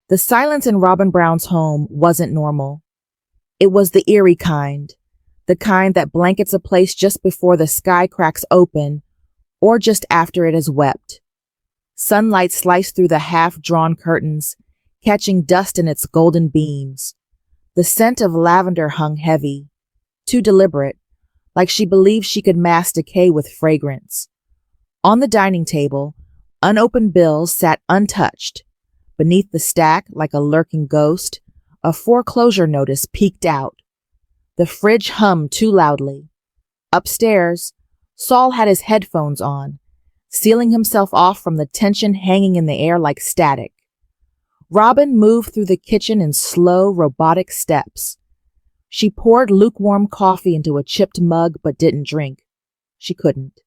The silence in Robyn Brown's home wasn't normal. It was the eerie kind, the kind that blankets a place just before the sky cracks open or just after it has wept. Sunlight sliced through the half-drawn curtains, catching dust in its golden beams. The scent of lavender hung heavy, too deliberate, like she believed she could mask decay with fragrance. On the dining table, unopened bills sat untouched. Beneath the stack, like a lurking ghost, a foreclosure notice peeked out. The fridge hummed too loudly. Upstairs, Saul had his headphones on, sealing himself off from the tension hanging in the air like static. Robyn moved through the kitchen in slow, robotic steps. She poured lukewarm coffee into a chipped mug but didn't drink. She couldn't.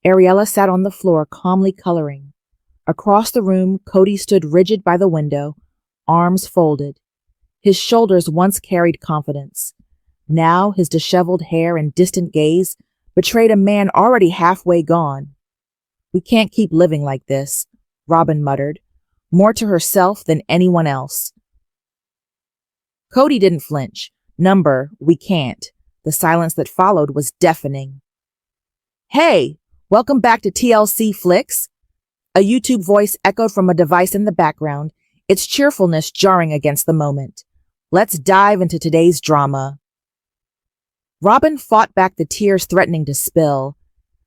Ariella sat on the floor, calmly coloring. Across the room, Kody stood rigid by the window, arms folded. His shoulders once carried confidence. Now his disheveled hair and distant gaze betrayed a man already halfway gone. "We can't keep living like this," Robyn muttered, more to herself than anyone else. Kody didn't flinch. "We can't." The silence that followed was deafening. "Hey, welcome back to TLC Flicks." A YouTube voice echoed from a device in the background, its cheerfulness jarring against the moment. "Let's dive into today's drama." Robyn fought back the tears threatening to spill.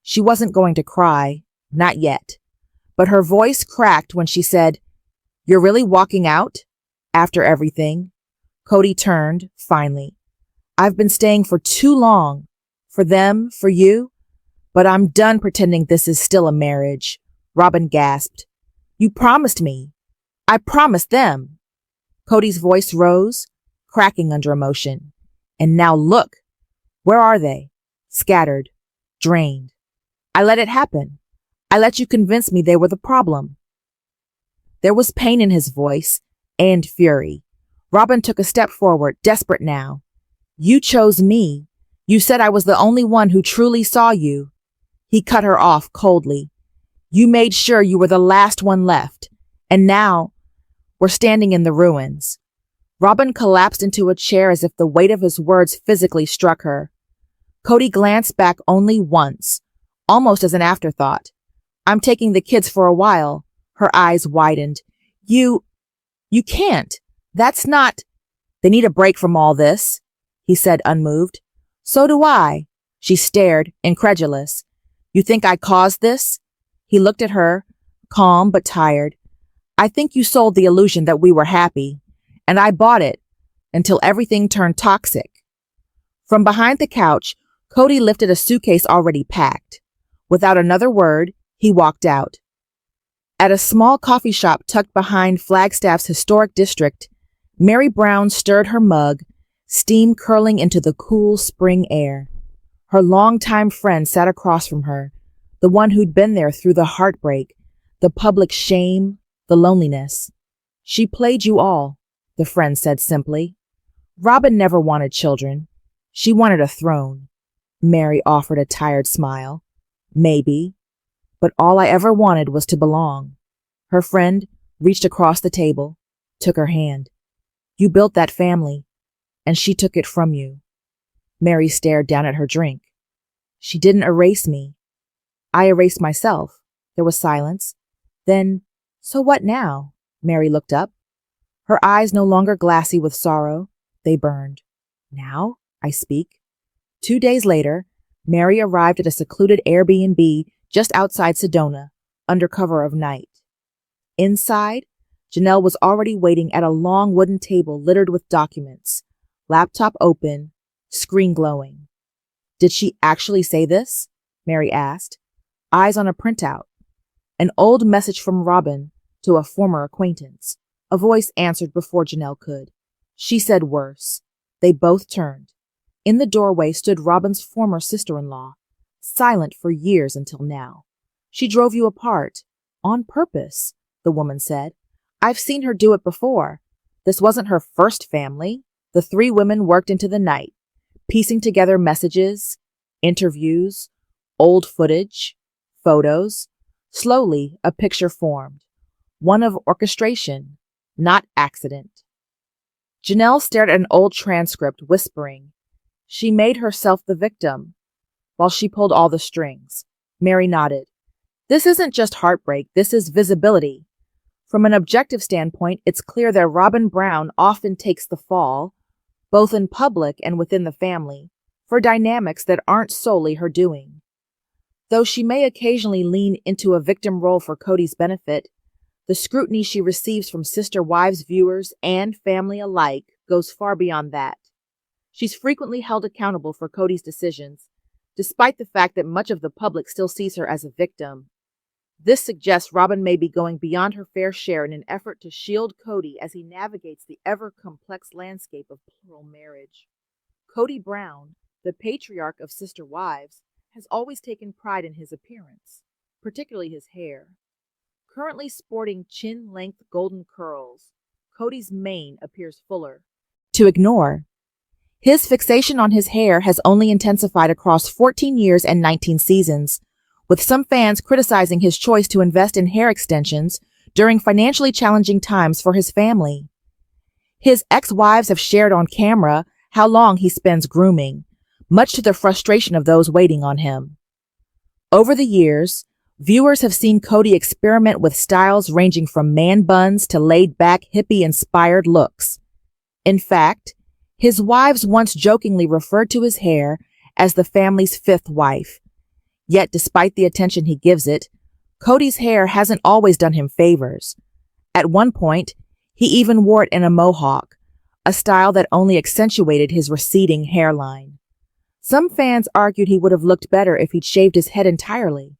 She wasn't going to cry, not yet. But her voice cracked when she said, "You're really walking out? After everything?" Kody turned, finally. "I've been staying for too long. For them, for you. But I'm done pretending this is still a marriage." Robyn gasped. "You promised me. I promised them." Kody's voice rose, cracking under emotion. "And now look. Where are they? Scattered. Drained. I let it happen. I let you convince me they were the problem." There was pain in his voice and fury. Robyn took a step forward, desperate now. "You chose me. You said I was the only one who truly saw you." He cut her off coldly. "You made sure you were the last one left. And now we're standing in the ruins." Robyn collapsed into a chair as if the weight of his words physically struck her. Kody glanced back only once, almost as an afterthought. "I'm taking the kids for a while." Her eyes widened. You can't. That's not." "They need a break from all this," he said, unmoved. "So do I." She stared, incredulous. "You think I caused this?" He looked at her, calm but tired. "I think you sold the illusion that we were happy, and I bought it until everything turned toxic." From behind the couch, Kody lifted a suitcase already packed. Without another word, he walked out. At a small coffee shop tucked behind Flagstaff's historic district, Meri Brown stirred her mug, steam curling into the cool spring air. Her longtime friend sat across from her, the one who'd been there through the heartbreak, the public shame, the loneliness. "She played you all," the friend said simply. "Robyn never wanted children. She wanted a throne." Meri offered a tired smile. "Maybe. But all I ever wanted was to belong." Her friend reached across the table, took her hand. "You built that family, and she took it from you." Meri stared down at her drink. "She didn't erase me. I erased myself." There was silence. Then, "So what now?" Meri looked up. Her eyes no longer glassy with sorrow. They burned. "Now I speak." 2 days later, Meri arrived at a secluded Airbnb just outside Sedona, under cover of night. Inside, Janelle was already waiting at a long wooden table littered with documents, laptop open, screen glowing. "Did she actually say this?" Meri asked, eyes on a printout. An old message from Robyn to a former acquaintance. A voice answered before Janelle could. She said worse. They both turned. In the doorway stood Robyn's former sister-in-law, silent for years until now. "She drove you apart. On purpose," the woman said. "I've seen her do it before. This wasn't her first family." The three women worked into the night, piecing together messages, interviews, old footage, photos. Slowly, a picture formed. One of orchestration, not accident. Janelle stared at an old transcript, whispering. She made herself the victim, while she pulled all the strings. Meri nodded. This isn't just heartbreak, this is visibility. From an objective standpoint, it's clear that Robyn Brown often takes the fall, both in public and within the family, for dynamics that aren't solely her doing. Though she may occasionally lean into a victim role for Kody's benefit, the scrutiny she receives from sister wives, viewers, and family alike goes far beyond that. She's frequently held accountable for Kody's decisions, despite the fact that much of the public still sees her as a victim. This suggests Robyn may be going beyond her fair share in an effort to shield Kody as he navigates the ever-complex landscape of plural marriage. Kody Brown, the patriarch of sister wives, has always taken pride in his appearance, particularly his hair. Currently sporting chin-length golden curls, Kody's mane appears fuller. To ignore. His fixation on his hair has only intensified across 14 years and 19 seasons, with some fans criticizing his choice to invest in hair extensions during financially challenging times for his family. His ex-wives have shared on camera how long he spends grooming, much to the frustration of those waiting on him. Over the years, viewers have seen Kody experiment with styles ranging from man buns to laid-back, hippie-inspired looks. In fact, his wives once jokingly referred to his hair as the family's fifth wife. Yet, despite the attention he gives it, Kody's hair hasn't always done him favors. At one point, he even wore it in a mohawk, a style that only accentuated his receding hairline. Some fans argued he would have looked better if he'd shaved his head entirely.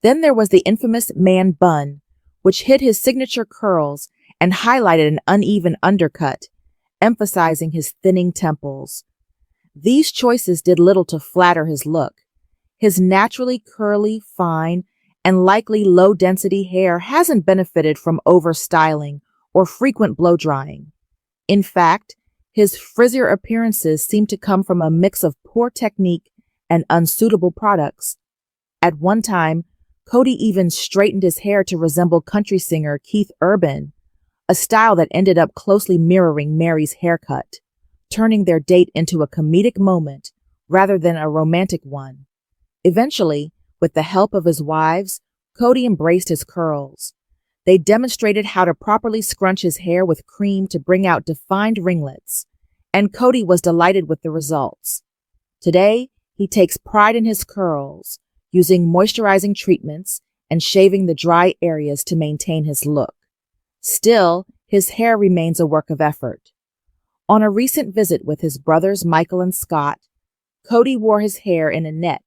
Then there was the infamous man bun, which hid his signature curls and highlighted an uneven undercut, emphasizing his thinning temples. These choices did little to flatter his look. His naturally curly, fine, and likely low-density hair hasn't benefited from over-styling or frequent blow-drying. In fact, his frizzier appearances seem to come from a mix of poor technique and unsuitable products. At one time, Kody even straightened his hair to resemble country singer Keith Urban, a style that ended up closely mirroring Meri's haircut, turning their date into a comedic moment rather than a romantic one. Eventually, with the help of his wives, Kody embraced his curls. They demonstrated how to properly scrunch his hair with cream to bring out defined ringlets, and Kody was delighted with the results. Today, he takes pride in his curls, using moisturizing treatments and shaving the dry areas to maintain his look. Still, his hair remains a work of effort. On a recent visit with his brothers Michael and Scott, Kody wore his hair in a net,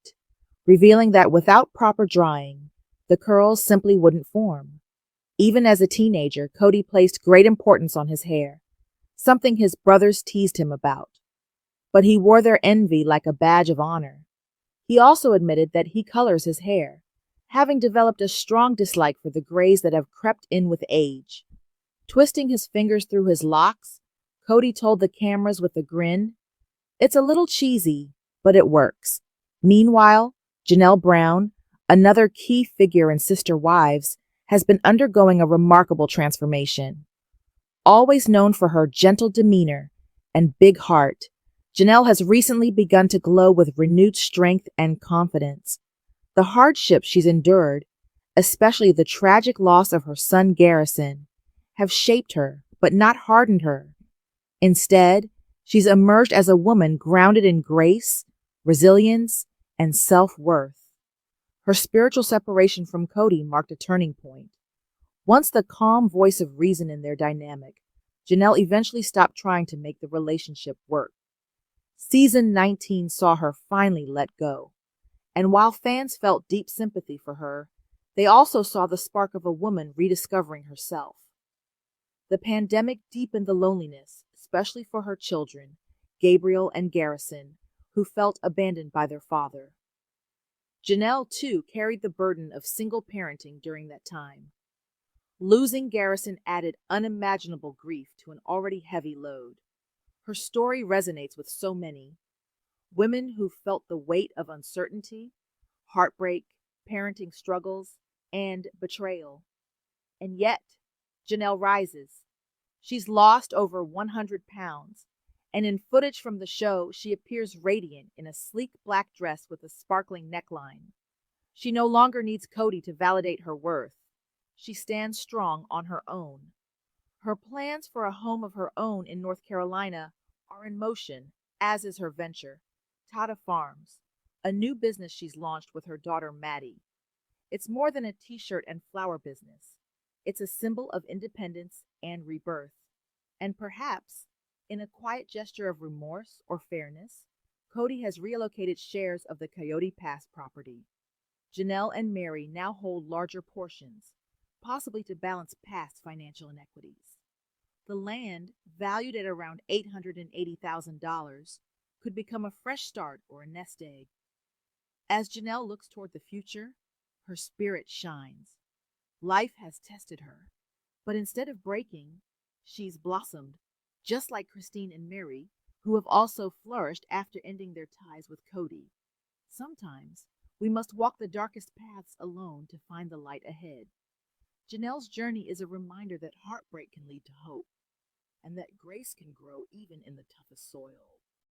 revealing that without proper drying, the curls simply wouldn't form. Even as a teenager, Kody placed great importance on his hair, something his brothers teased him about. But he wore their envy like a badge of honor. He also admitted that he colors his hair, having developed a strong dislike for the grays that have crept in with age. Twisting his fingers through his locks, Kody told the cameras with a grin, "It's a little cheesy, but it works." Meanwhile, Janelle Brown, another key figure in Sister Wives, has been undergoing a remarkable transformation. Always known for her gentle demeanor and big heart, Janelle has recently begun to glow with renewed strength and confidence. The hardships she's endured, especially the tragic loss of her son Garrison, have shaped her, but not hardened her. Instead, she's emerged as a woman grounded in grace, resilience, and self-worth. Her spiritual separation from Kody marked a turning point. Once the calm voice of reason in their dynamic, Janelle eventually stopped trying to make the relationship work. Season 19 saw her finally let go. And while fans felt deep sympathy for her, they also saw the spark of a woman rediscovering herself. The pandemic deepened the loneliness, especially for her children, Gabriel and Garrison, who felt abandoned by their father. Janelle, too, carried the burden of single parenting during that time. Losing Garrison added unimaginable grief to an already heavy load. Her story resonates with so many. Women who felt the weight of uncertainty, heartbreak, parenting struggles, and betrayal. And yet, Janelle rises, She's lost over 100 pounds, and in footage from the show, she appears radiant in a sleek black dress with a sparkling neckline. She no longer needs Kody to validate her worth. She stands strong on her own. Her plans for a home of her own in North Carolina are in motion, as is her venture, Tata Farms, a new business she's launched with her daughter Maddie. It's more than a t-shirt and flower business. It's a symbol of independence and rebirth. And perhaps, in a quiet gesture of remorse or fairness, Kody has relocated shares of the Coyote Pass property. Janelle and Meri now hold larger portions, possibly to balance past financial inequities. The land, valued at around $880,000, could become a fresh start or a nest egg. As Janelle looks toward the future, her spirit shines. Life has tested her, but instead of breaking, she's blossomed, just like Christine and Meri, who have also flourished after ending their ties with Kody. Sometimes, we must walk the darkest paths alone to find the light ahead. Janelle's journey is a reminder that heartbreak can lead to hope, and that grace can grow even in the toughest soil.